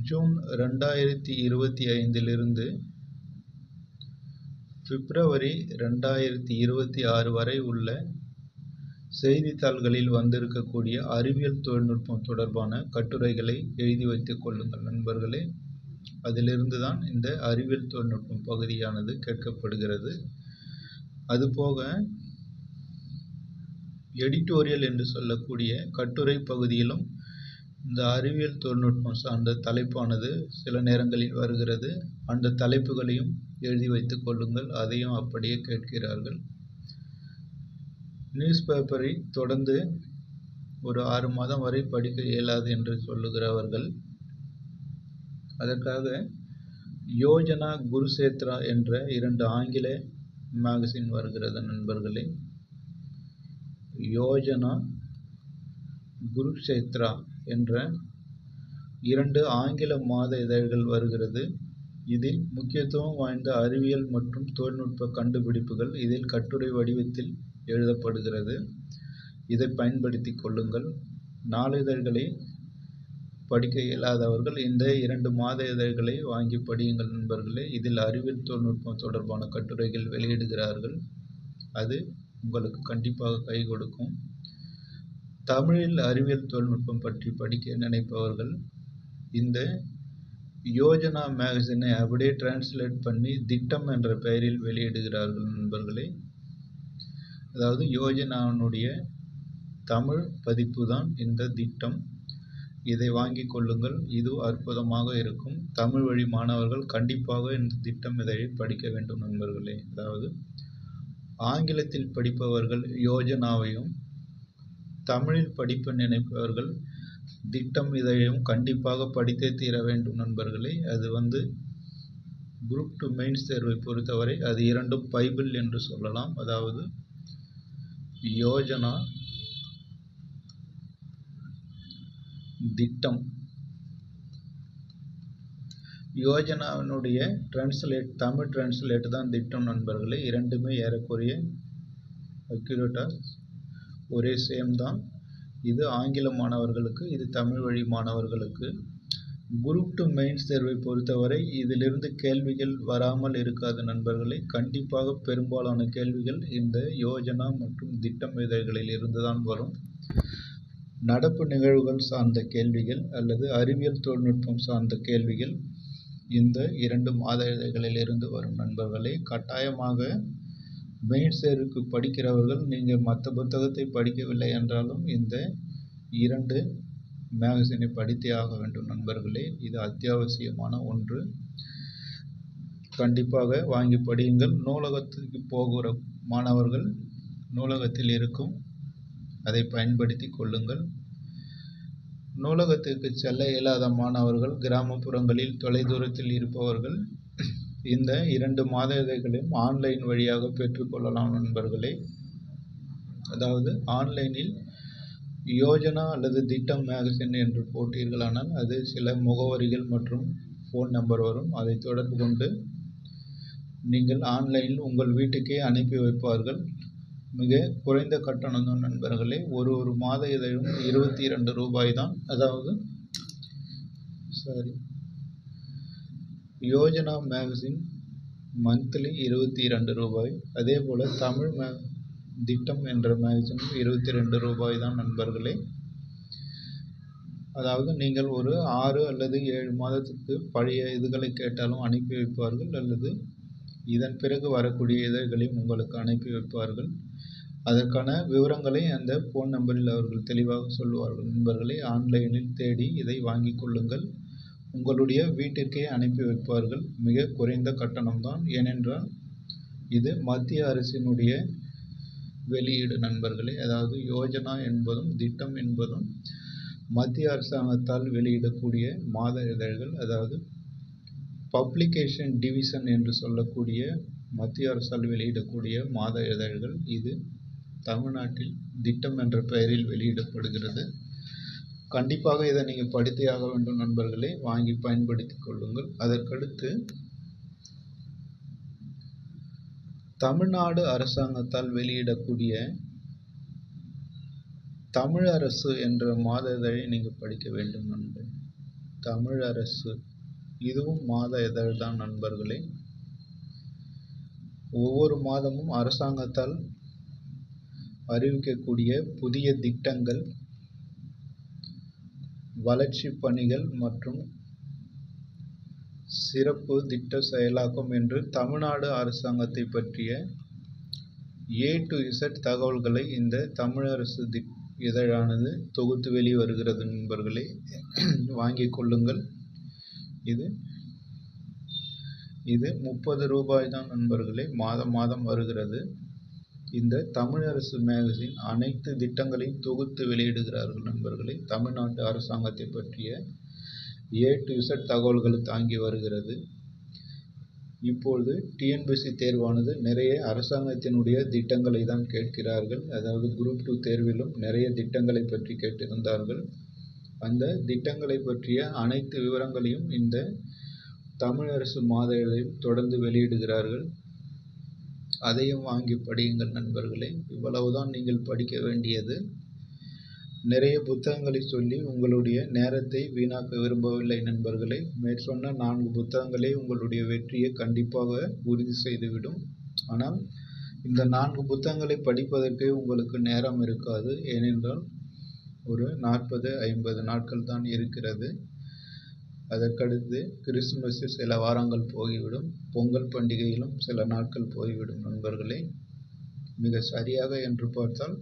ஜூன் 2025 பிப்ரவரி 2026 வரை உள்ள செய்தித்தாள்களில் வந்திருக்கக்கூடிய அறிவியல் தொழில்நுட்பம் தொடர்பான கட்டுரைகளை எழுதி வைத்துக் கொள்ளுங்கள் நண்பர்களே. அதிலிருந்து தான் இந்த அறிவியல் தொழில்நுட்பம் பகுதியானது கேட்கப்படுகிறது. அதுபோக எடிட்டோரியல் என்று சொல்லக்கூடிய கட்டுரை பகுதியிலும் இந்த அறிவியல் தொழில்நுட்பம் சார்ந்த தலைப்பானது சில நேரங்களில் வருகிறது. அந்த தலைப்புகளையும் எழுதி வைத்துக் கொள்ளுங்கள். அதையும் அப்படியே கேட்கிறார்கள். நியூஸ் பேப்பரை தொடர்ந்து ஒரு 6 மாதம் வரை படிக்க இயலாது என்று சொல்லுகிறவர்கள் அதற்காக யோஜனா குருஷேத்ரா என்ற 2 ஆங்கில மேகசின் வருகிறது நண்பர்களே. யோஜனா குருஷேத்ரா என்ற 2 ஆங்கில மாத இதழ்கள் வருகிறது. இதில் முக்கியத்துவம் வாய்ந்த அறிவியல் மற்றும் தொழில்நுட்ப கண்டுபிடிப்புகள் இதில் கட்டுரை வடிவத்தில் எழுதப்படுகிறது. இதை பயன்படுத்திக் கொள்ளுங்கள். நாளிதழ்களை படிக்க இயலாதவர்கள் இந்த 2 மாத இதழ்களை வாங்கி படியுங்கள் நண்பர்களே. இதில் அறிவியல் தொழில்நுட்பம் தொடர்பான கட்டுரைகள் வெளியிடுகிறார்கள். அது உங்களுக்கு கண்டிப்பாக கை கொடுக்கும். தமிழில் அறிவியல் தொழில்நுட்பம் பற்றி படிக்க நினைப்பவர்கள் இந்த யோஜனா மேகசினை அப்படியே டிரான்ஸ்லேட் பண்ணி திட்டம் என்ற பெயரில் வெளியிடுகிறார்கள் நண்பர்களே. அதாவது யோஜனாவினுடைய தமிழ் பதிப்பு தான் இந்த திட்டம். இதை வாங்கிக் கொள்ளுங்கள். இது அற்புதமாக இருக்கும். தமிழ் வழி மாணவர்கள் கண்டிப்பாக இந்த திட்டம் இதழை படிக்க வேண்டும் நண்பர்களே. அதாவது ஆங்கிலத்தில் படிப்பவர்கள் யோஜனாவையும், தமிழில் படிப்பு நினைப்பவர்கள் திட்டம் இதையும் கண்டிப்பாக படித்தே தீர வேண்டும் நண்பர்களே. அது குரூப் 2 மெயின்ஸ் தேர்வை பொறுத்தவரை அது 2ம் பைபிள் என்று சொல்லலாம். அதாவது யோஜனா, திட்டம். யோஜனாவினுடைய தமிழ் டிரான்ஸ்லேட் தான் திட்டம் நண்பர்களே. 2மே ஏறக்குறைய அக்யூரேட்டா ஒரே சேம் தான். இது ஆங்கில மாணவர்களுக்கு, இது தமிழ் வழி மாணவர்களுக்கு. குரூப் 2 மெயின்ஸ் தேர்வை பொறுத்தவரை இதிலிருந்து கேள்விகள் வராமல் இருக்காது நண்பர்களே. கண்டிப்பாக பெரும்பாலான கேள்விகள் இந்த யோஜனா மற்றும் திட்டம் இதழ்களில் இருந்துதான் வரும். நடப்பு நிகழ்வுகள் சார்ந்த கேள்விகள் அல்லது அறிவியல் தொழில்நுட்பம் சார்ந்த கேள்விகள் இந்த 2 மாத இதழ்களில் இருந்து வரும் நண்பர்களே. கட்டாயமாக மெயின்ஸ் தேர்வுக்கு படிக்கிறவர்கள் நீங்கள் மற்ற புத்தகத்தை படிக்கவில்லை என்றாலும் இந்த 2 மேகசினை படித்தே ஆக வேண்டும் நண்பர்களே. இது அத்தியாவசியமான ஒன்று. கண்டிப்பாக வாங்கி படியுங்கள். நூலகத்துக்கு போகிற மாணவர்கள் நூலகத்தில் இருக்கும், அதை பயன்படுத்தி கொள்ளுங்கள். நூலகத்திற்கு செல்ல இயலாத மாணவர்கள், கிராமப்புறங்களில் தொலைதூரத்தில் இருப்பவர்கள் இந்த 2 மாத இதழ்களையும் ஆன்லைன் வழியாக பெற்றுக்கொள்ளலாம் நண்பர்களே. அதாவது ஆன்லைனில் யோஜனா அல்லது திட்டம் மேகசின் என்று போட்டீர்களானால் அது சில முகவரிகள் மற்றும் ஃபோன் நம்பர் வரும். அதை தொடர்பு கொண்டு நீங்கள் ஆன்லைனில் உங்கள் வீட்டுக்கே அனுப்பி வைப்பார்கள். மிக குறைந்த கட்டணம் தான் நண்பர்களே. ஒரு மாத இதழும் 22 ரூபாய் தான். அதாவது யோஜனா மேகசின் மந்த்லி 22 ரூபாய். அதே போல் தமிழ் திட்டம் என்ற மேகசின் 22 ரூபாய் தான் நண்பர்களே. அதாவது நீங்கள் ஒரு 6 அல்லது 7 மாதத்துக்கு பழைய இதுகளை கேட்டாலும் அனுப்பி வைப்பார்கள், அல்லது இதன் பிறகு வரக்கூடிய இதழ்களையும் உங்களுக்கு அனுப்பி வைப்பார்கள். அதற்கான விவரங்களை அந்த ஃபோன் நம்பரில் அவர்கள் தெளிவாக சொல்லுவார்கள். நண்பர்களை ஆன்லைனில் தேடி இதை வாங்கிக் கொள்ளுங்கள். உங்களுடைய வீட்டிற்கே அனுப்பி வைப்பார்கள். மிக குறைந்த கட்டணம்தான். ஏனென்றால் இது மத்திய அரசினுடைய வெளியீடு நண்பர்களே. அதாவது யோஜனா என்பதும் திட்டம் என்பதும் மத்திய அரசாங்கத்தால் வெளியிடக்கூடிய மாத இதழ்கள். அதாவது பப்ளிகேஷன் டிவிஷன் என்று சொல்லக்கூடிய மத்திய அரசால் வெளியிடக்கூடிய மாத இதழ்கள். இது தமிழ்நாட்டில் திட்டம் என்ற பெயரில் வெளியிடப்படுகிறது. கண்டிப்பாக இதை நீங்கள் படித்தே ஆக வேண்டும் நண்பர்களே. வாங்கி பயன்படுத்தி கொள்ளுங்கள். அதற்கடுத்து தமிழ்நாடு அரசாங்கத்தால் வெளியிடக்கூடிய தமிழ் அரசு என்ற மாத இதழை நீங்கள் படிக்க வேண்டும் நண்பர்களே. தமிழ் அரசு இதுவும் மாத இதழ் தான் நண்பர்களே. ஒவ்வொரு மாதமும் அரசாங்கத்தால் அறிவிக்கக்கூடிய புதிய திட்டங்கள், வளர்ச்சி பணிகள் மற்றும் சிறப்பு திட்ட செயலாக்கம் என்று தமிழ்நாடு அரசாங்கத்தை பற்றிய A to Z தகவல்களை இந்த தமிழரசு இதழானது தொகுத்து வெளிவருகிறது நண்பர்களே. வாங்கிக் கொள்ளுங்கள். இது 30 ரூபாய் தான் நண்பர்களே. மாதம் வருகிறது. இந்த தமிழரசு மேகசின் அனைத்து திட்டங்களையும் தொகுத்து வெளியிடுகிறார்கள் நண்பர்களே. தமிழ்நாட்டு அரசாங்கத்தை பற்றிய A to Z தகவல்களை தாங்கி வருகிறது. இப்பொழுது டிஎன்பிஎஸ்சி தேர்வானது நிறைய அரசாங்கத்தினுடைய திட்டங்களை தான் கேட்கிறார்கள். அதாவது குரூப் 2 தேர்விலும் நிறைய திட்டங்களை பற்றி கேட்டிருந்தார்கள். அந்த திட்டங்களை பற்றிய அனைத்து விவரங்களையும் இந்த தமிழரசு மாத இதழில் தொடர்ந்து வெளியிடுகிறார்கள். அதையும் வாங்கி படியுங்கள் நண்பர்களே. இவ்வளவுதான் நீங்கள் படிக்க வேண்டியது. நிறைய புத்தகங்களை சொல்லி உங்களுடைய நேரத்தை வீணாக்க விரும்பவில்லை நண்பர்களே. மேற்சொன்ன 4 புத்தகங்களே உங்களுடைய வெற்றியை கண்டிப்பாக உறுதி செய்துவிடும். ஆனால் இந்த 4 புத்தகங்களை படிப்பதற்கே உங்களுக்கு நேரம் இருக்காது. ஏனென்றால் ஒரு 40-50 நாட்கள் தான் இருக்கிறது. அதற்கடுத்து கிறிஸ்துமஸ் சில வாரங்கள் போய்விடும். பொங்கல் பண்டிகையிலும் சில நாட்கள் போய்விடும் நண்பர்களே. மிக சரியாக என்று பார்த்தால்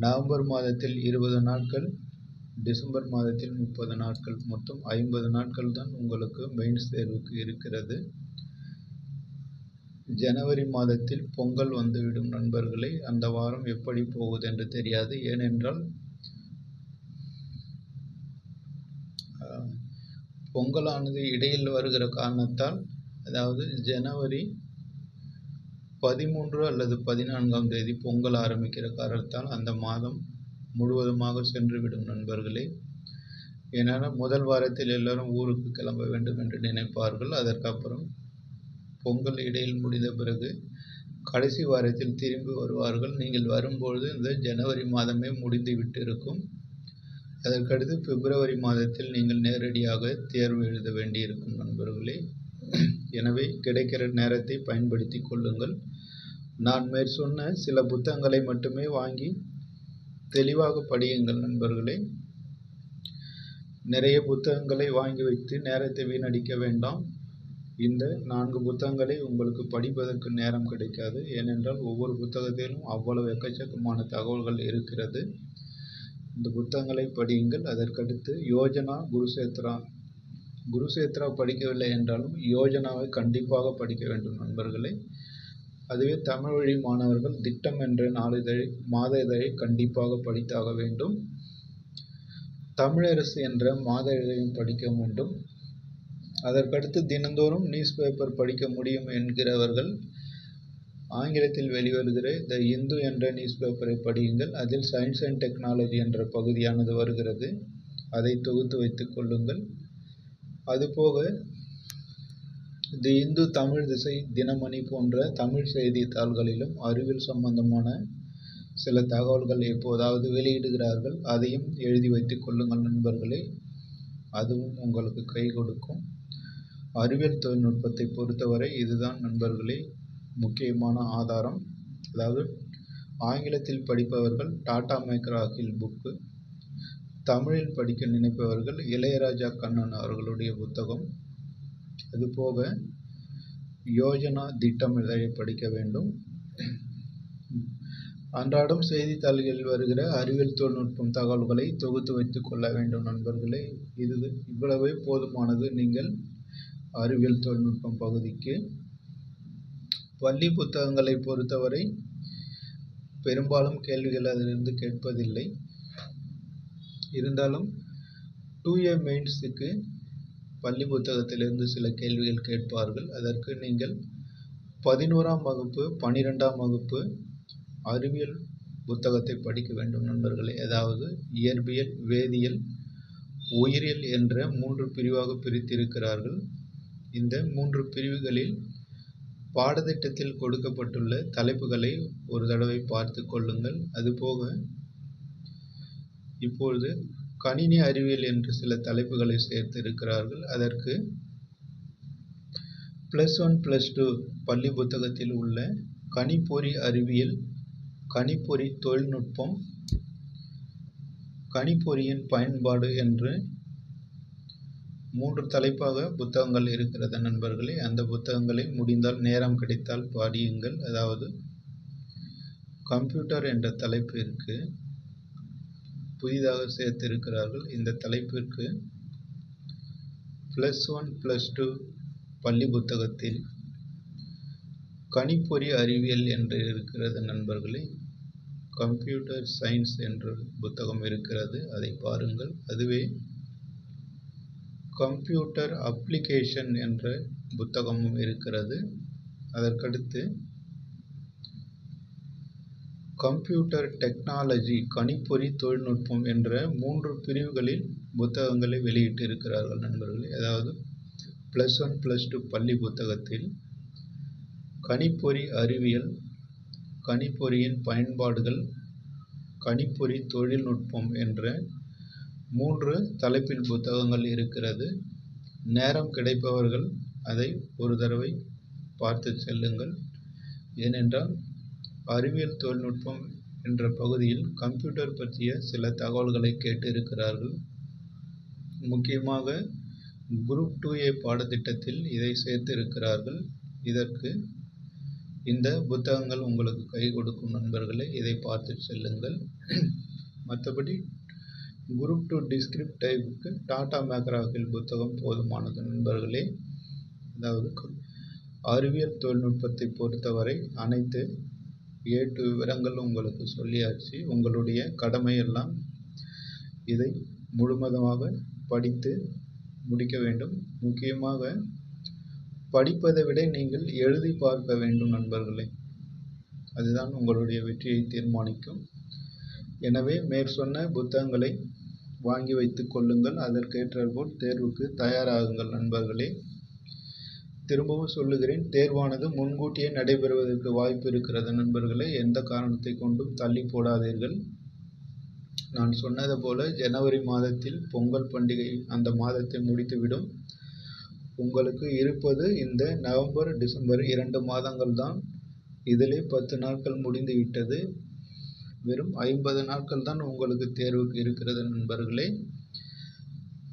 நவம்பர் மாதத்தில் 20 நாட்கள், டிசம்பர் மாதத்தில் 30 நாட்கள், மொத்தம் 50 நாட்கள் தான் உங்களுக்கு மெயின்ஸ் தேர்வுக்கு இருக்கிறது. ஜனவரி மாதத்தில் பொங்கல் வந்துவிடும் நண்பர்களே. அந்த வாரம் எப்படி போகுது என்று தெரியாது. ஏனென்றால் பொங்கலானது இடையில் வருகிற காரணத்தால், அதாவது ஜனவரி 13 அல்லது 14ஆம் தேதி பொங்கல் ஆரம்பிக்கிற காரணத்தால் அந்த மாதம் முழுவதுமாக சென்றுவிடும் நண்பர்களே. ஏனென்றால் முதல் வாரத்தில் எல்லாரும் ஊருக்கு கிளம்ப வேண்டும் என்று நினைப்பார்கள். அதற்கப்புறம் பொங்கல் இடையில் முடிந்த பிறகு கடைசி வாரத்தில் திரும்பி வருவார்கள். நீங்கள் வரும்பொழுது இந்த ஜனவரி மாதமே முடிந்து விட்டு இருக்கும். அதற்கடுத்து பிப்ரவரி மாதத்தில் நீங்கள் நேரடியாக தேர்வு எழுத வேண்டியிருக்கும் நண்பர்களே. எனவே கிடைக்கிற நேரத்தை பயன்படுத்தி கொள்ளுங்கள். நான் மேற்சொன்ன சில புத்தகங்களை மட்டுமே வாங்கி தெளிவாக படியுங்கள் நண்பர்களே. நிறைய புத்தகங்களை வாங்கி வைத்து நேரத்தை வீணடிக்க வேண்டாம். இந்த 4 புத்தகங்களை உங்களுக்கு படிப்பதற்கு நேரம் கிடைக்காது. ஏனென்றால் ஒவ்வொரு புத்தகத்திலும் அவ்வளவு எக்கச்சக்கமான தகவல்கள் இருக்கிறது. இந்த புத்தகங்களை படியுங்கள். அதற்கடுத்து யோஜனா, குருஷேத்ரா படிக்கவில்லை என்றாலும் யோஜனாவை கண்டிப்பாக படிக்க வேண்டும் நண்பர்களே. அதுவே தமிழ் வழி மாணவர்கள் திட்டம் என்ற மாத இதழை கண்டிப்பாக படித்தாக வேண்டும். தமிழரசு என்ற மாத இதழையும் படிக்க வேண்டும். அதற்கடுத்து தினந்தோறும் நியூஸ் பேப்பர் படிக்க முடியும் என்கிறவர்கள் ஆங்கிலத்தில் வெளிவருகிற த இந்து என்ற நியூஸ் பேப்பரை படியுங்கள். அதில் சயின்ஸ் அண்ட் டெக்னாலஜி என்ற பகுதியானது வருகிறது. அதை தொகுத்து வைத்துக் கொள்ளுங்கள். அதுபோக தி இந்து தமிழ் திசை, தினமணி போன்ற தமிழ் செய்தித்தாள்களிலும் அறிவியல் சம்பந்தமான சில தகவல்கள் எப்போதாவது வெளியிடுகிறார்கள். அதையும் எழுதி வைத்துக் கொள்ளுங்கள் நண்பர்களே. அதுவும் உங்களுக்கு கை கொடுக்கும். அறிவியல் தொழில்நுட்பத்தை பொறுத்தவரை இதுதான் நண்பர்களே முக்கியமான ஆதாரம். அதாவது ஆங்கிலத்தில் படிப்பவர்கள் டாடா மேக்ரா-ஹில் புக்கு, தமிழில் படிக்க நினைப்பவர்கள் இளையராஜா கண்ணன் அவர்களுடைய புத்தகம், அதுபோக யோஜனா திட்டம் இதழை படிக்க வேண்டும். அன்றாடம் செய்தித்தாள்களில் வருகிற அறிவியல் தொழில்நுட்பம் தகவல்களை தொகுத்து வைத்துக் கொள்ள வேண்டும் நண்பர்களே. இவ்வளவே போதுமானது நீங்கள் அறிவியல் தொழில்நுட்பம் பகுதிக்கு. பள்ளி புத்தகங்களை பொறுத்தவரை பெரும்பாலும் கேள்விகள் அதிலிருந்து கேட்பதில்லை. இருந்தாலும் 2A மெயின்ஸுக்கு பள்ளி புத்தகத்திலிருந்து சில கேள்விகள் கேட்பார்கள். அதற்கு நீங்கள் 11ஆம் வகுப்பு 12ஆம் வகுப்பு அறிவியல் புத்தகத்தை படிக்க வேண்டும் நண்பர்களே. அதாவது இயற்பியல், வேதியியல், உயிரியல் என்ற 3 பிரிவாக பிரித்திருக்கிறார்கள். இந்த 3 பிரிவுகளில் பாடத்திட்டத்தில் கொடுக்கப்பட்டுள்ள தலைப்புகளை ஒரு தடவை பார்த்து கொள்ளுங்கள். அதுபோக இப்பொழுது கணினி அறிவியல் என்று சில தலைப்புகளை சேர்த்து இருக்கிறார்கள். அதற்கு +1 +2 பள்ளி புத்தகத்தில் உள்ள கணிப்பொறி அறிவியல், கணிப்பொறி தொழில்நுட்பம், கணிப்பொறியின் பயன்பாடு என்று 3 தலைப்பாக புத்தகங்கள் இருக்கிறது நண்பர்களே. அந்த புத்தகங்களை முடிந்தால் நேரம் கிடைத்தால் படியுங்கள். அதாவது கம்ப்யூட்டர் என்ற தலைப்பிற்கு புதிதாக சேர்த்திருக்கிறார்கள். இந்த தலைப்பிற்கு +1 +2 பள்ளி புத்தகத்தில் கணிப்பொறி அறிவியல் என்று இருக்கிறது நண்பர்களே. கம்ப்யூட்டர் சயின்ஸ் என்ற புத்தகம் இருக்கிறது, அதை பாருங்கள். அதுவே கம்ப்யூட்டர் அப்ளிகேஷன் என்ற புத்தகமும் இருக்கிறது. அதற்கடுத்து கம்ப்யூட்டர் டெக்னாலஜி, கணிப்பொறி தொழில்நுட்பம் என்ற 3 பிரிவுகளில் புத்தகங்களை வெளியிட்டு இருக்கிறார்கள் நண்பர்களே. அதாவது +1 +2 பள்ளி புத்தகத்தில் கணிப்பொறி அறிவியல், கணிப்பொறியின் பயன்பாடுகள், கணிப்பொறி தொழில்நுட்பம் என்ற 3 தலைப்பில் புத்தகங்கள் இருக்கிறது. நேரம் கிடைப்பவர்கள் அதை ஒரு தடவை பார்த்து செல்லுங்கள். ஏனென்றால் அறிவியல் தொழில்நுட்பம் என்ற பகுதியில் கம்ப்யூட்டர் பற்றிய சில தகவல்களை கேட்டு இருக்கிறார்கள். முக்கியமாக குரூப் 2A பாடத்திட்டத்தில் இதை சேர்த்து இருக்கிறார்கள். இதற்கு இந்த புத்தகங்கள் உங்களுக்கு கை கொடுக்கும் நண்பர்களே. இதை பார்த்து செல்லுங்கள். மற்றபடி குரூப் 2 டிஸ்கிரிப்டிவ்க்கு டாடா மேக்ரா-ஹில் புத்தகம் போதுமானது நண்பர்களே. அதாவது அறிவியல் தொழில்நுட்பத்தை பொறுத்தவரை அனைத்து A to விவரங்கள் உங்களுக்கு சொல்லியாச்சு. உங்களுடைய கடமையெல்லாம் இதை முழுவதுமாக படித்து முடிக்க வேண்டும். முக்கியமாக படிப்பதை விட நீங்கள் எழுதி பார்க்க வேண்டும் நண்பர்களே. அதுதான் உங்களுடைய வெற்றியை தீர்மானிக்கும். எனவே மேற்சொன்ன புத்தகங்களை வாங்கி வைத்துக் கொள்ளுங்கள். அதற்கேற்றாற்போல் தேர்வுக்கு தயாராகுங்கள் நண்பர்களே. திரும்பவும் சொல்லுகிறேன், தேர்வானது முன்கூட்டியே நடைபெறுவதற்கு வாய்ப்பு இருக்கிறது நண்பர்களே. எந்த காரணத்தை கொண்டும் தள்ளி போடாதீர்கள். நான் சொன்னது போல ஜனவரி மாதத்தில் பொங்கல் பண்டிகை அந்த மாதத்தை முடித்துவிடும். உங்களுக்கு இருப்பது இந்த நவம்பர், டிசம்பர் 2 மாதங்கள் தான். இதிலே 10 நாட்கள் முடிந்து விட்டது. வெறும் 50 நாட்கள் தான் உங்களுக்கு தேர்வுக்கு இருக்கிறது நண்பர்களே.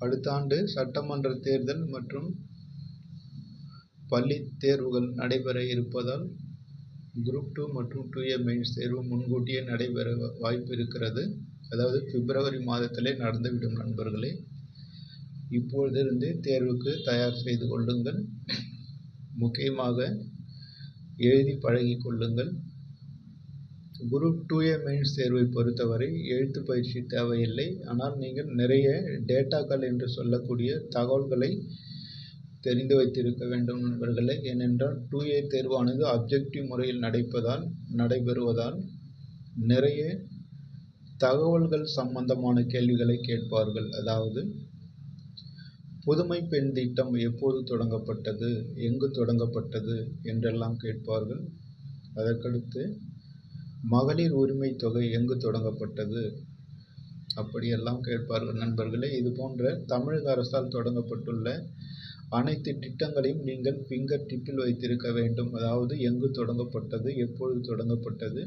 அடுத்த ஆண்டு சட்டமன்ற தேர்தல் மற்றும் பள்ளி தேர்வுகள் நடைபெற இருப்பதால் குரூப் 2 மற்றும் 2A மெயின்ஸ் தேர்வு முன்கூட்டியே நடைபெற வாய்ப்பு இருக்கிறது. அதாவது பிப்ரவரி மாதத்திலே நடந்துவிடும் நண்பர்களே. இப்பொழுதிருந்தே தேர்வுக்கு தயார் செய்து கொள்ளுங்கள். முக்கியமாக எழுதி பழகி கொள்ளுங்கள். குரூப் 2A மெயின்ஸ் தேர்வை பொறுத்தவரை எழுத்து பயிற்சி தேவையில்லை. ஆனால் நீங்கள் நிறைய டேட்டாக்கள் என்று சொல்லக்கூடிய தகவல்களை தெரிந்து வைத்திருக்க வேண்டும் நண்பர்களே. ஏனென்றால் 2A தேர்வானது அப்ஜெக்டிவ் முறையில் நடைபெறுவதால் நிறைய தகவல்கள் சம்பந்தமான கேள்விகளை கேட்பார்கள். அதாவது புதுமை பெண் திட்டம் எப்போது தொடங்கப்பட்டது, எங்கு தொடங்கப்பட்டது என்றெல்லாம் கேட்பார்கள். அதற்கடுத்து மகளிர் உரிமை தொகை எங்கு தொடங்கப்பட்டது அப்படியெல்லாம் கேட்பார்கள் நண்பர்களே. இது போன்ற தமிழக அரசால் தொடங்கப்பட்டுள்ள அனைத்து திட்டங்களையும் நீங்கள் ஃபிங்கர் டிப்பில் வைத்திருக்க வேண்டும். அதாவது எங்கு தொடங்கப்பட்டது, எப்பொழுது தொடங்கப்பட்டது,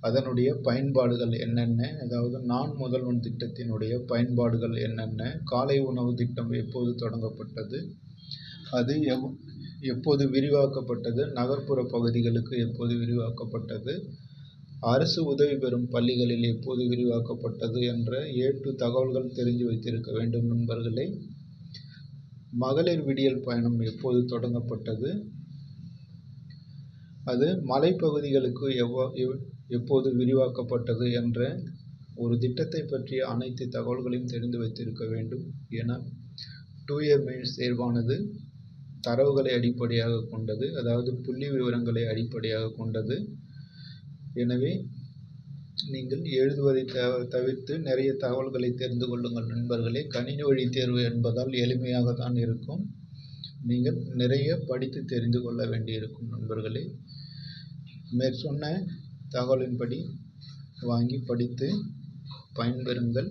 அதனுடைய பயன்பாடுகள் என்னென்ன, அதாவது நான் முதல்வன் திட்டத்தினுடைய பயன்பாடுகள் என்னென்ன, காலை உணவு திட்டம் எப்போது தொடங்கப்பட்டது, அது எப்போது விரிவாக்கப்பட்டது, நகர்ப்புற பகுதிகளுக்கு எப்போது விரிவாக்கப்பட்டது, அரசு உதவி பெறும் பள்ளிகளில் எப்போது விரிவாக்கப்பட்டது என்ற 7 தகவல்கள் தெரிஞ்சு வைத்திருக்க வேண்டும் நண்பர்களே. மகளிர் விடியல் பயணம் எப்போது தொடங்கப்பட்டது, அது மலைப்பகுதிகளுக்கு எப்போது விரிவாக்கப்பட்டது என்ற ஒரு திட்டத்தை பற்றிய அனைத்து தகவல்களையும் தெரிந்து வைத்திருக்க வேண்டும். ஏன்னா 2A மெயின்ஸ் தேர்வானது தரவுகளை அடிப்படையாக கொண்டது, அதாவது புள்ளி விவரங்களை அடிப்படையாக கொண்டது. எனவே நீங்கள் எழுதுவதை தவிர்த்து நிறைய தகவல்களை தெரிந்து கொள்ளுங்கள் நண்பர்களே. கணினி வழி தேர்வு என்பதால் எளிமையாக தான் இருக்கும். நீங்கள் நிறைய படித்து தெரிந்து கொள்ள வேண்டியிருக்கும் நண்பர்களே. மேற்சொன்ன தகவலின்படி வாங்கி படித்து பயன்பெறுங்கள்.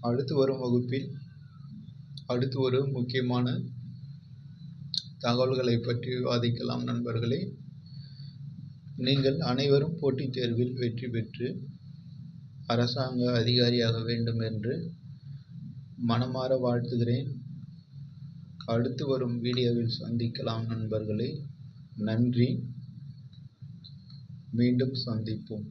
அடுத்து வரும் வகுப்பில் அடுத்து ஒரு முக்கியமான தகவல்களை பற்றி விவாதிக்கலாம் நண்பர்களே. நீங்கள் அனைவரும் போட்டித் தேர்வில் வெற்றி பெற்று அரசாங்க அதிகாரியாக வேண்டும் என்று மனமாற வாழ்த்துகிறேன். அடுத்து வரும் வீடியோவில் சந்திக்கலாம் நண்பர்களே. நன்றி. மீண்டும் சந்திப்போம்.